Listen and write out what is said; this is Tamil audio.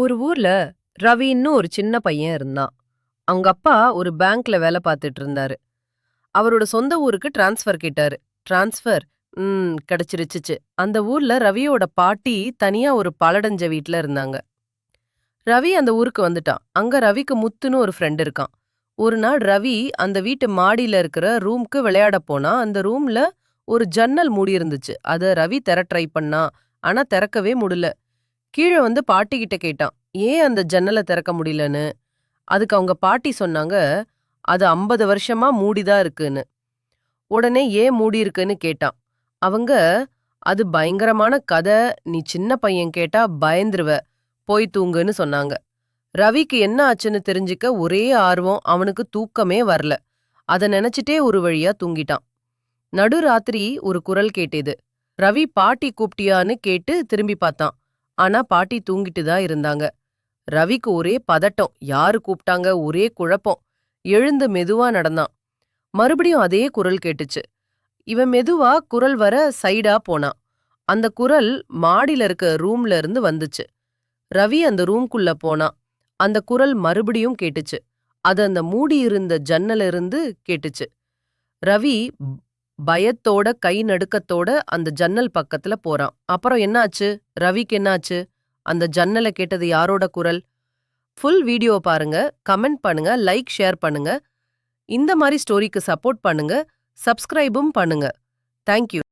ஒரு ஊர்ல ரவின்னு ஒரு சின்ன பையன் இருந்தான். அவங்க அப்பா ஒரு பேங்க்ல வேலை பார்த்துட்டு இருந்தாரு. அவரோட சொந்த ஊருக்கு டிரான்ஸ்ஃபர் கேட்டாரு. டிரான்ஸ்ஃபர் கிடைச்சிருச்சுச்சு. அந்த ஊர்ல ரவியோட பாட்டி தனியா ஒரு பாழடைஞ்ச வீட்ல இருந்தாங்க. ரவி அந்த ஊருக்கு வந்துட்டான். அங்க ரவிக்கு முத்துன்னு ஒரு ஃப்ரெண்ட் இருக்கான். ஒரு நாள் ரவி அந்த வீட்டு மாடியில இருக்கிற ரூம்க்கு விளையாட போனா, அந்த ரூம்ல ஒரு ஜன்னல் மூடி இருந்துச்சு. அத ரவி ட்ரை பண்ணான். ஆனா திறக்கவே முடியல. கீழ வந்து பாட்டி கிட்ட கேட்டான். ஏன் அந்த ஜன்னல திறக்க முடியலன்னு. அதுக்கு அவங்க பாட்டி சொன்னாங்க, அது 50 வருஷமா மூடிதான் இருக்குன்னு. உடனே ஏன் மூடி இருக்குன்னு கேட்டான். அவங்க, அது பயங்கரமான கத. நீ சின்ன பையன் கேட்டா பயந்துருவ. போய் தூங்குன்னு சொன்னாங்க. ரவிக்கு என்ன ஆச்சுன்னு தெரிஞ்சுக்க ஒரே ஆர்வம். அவனுக்கு தூக்கமே வரல. அத நினைச்சிட்டே ஒரு வழியா தூங்கிட்டான். நடுராத்திரி ஒரு குரல் கேட்டது. ரவி பாட்டி கூப்பிட்டியான்னு கேட்டு திரும்பி பார்த்தான். ஆனா பாட்டி தூங்கிட்டு தான் இருந்தாங்க. ரவிக்கு ஒரே பதட்டம். யாரு கூப்பிட்டாங்க? ஒரே குழப்பம். எழுந்து மெதுவா நடந்தான். மறுபடியும் அதே குரல் கேட்டுச்சு. இவன் மெதுவா குரல் வர சைடா போனான். அந்த குரல் மாடியில இருக்க ரூம்ல இருந்து வந்துச்சு. ரவி அந்த ரூம்குள்ள போனான். அந்த குரல் மறுபடியும் கேட்டுச்சு. அது அந்த மூடி இருந்த ஜன்னல இருந்து கேட்டுச்சு. ரவி பயத்தோட கை நடுக்கத்தோட அந்த ஜன்னல் பக்கத்துல போறான். அப்புறம் என்னாச்சு? ரவிக்கு என்னாச்சு? அந்த ஜன்னல கேட்டது யாரோட குரல்? ஃபுல் வீடியோ பாருங்க, கமெண்ட் பண்ணுங்க, லைக், ஷேர் பண்ணுங்க. இந்த மாரி ஸ்டோரிக்கு சப்போர்ட் பண்ணுங்க, சப்ஸ்கிரைபும் பண்ணுங்க. Thank you.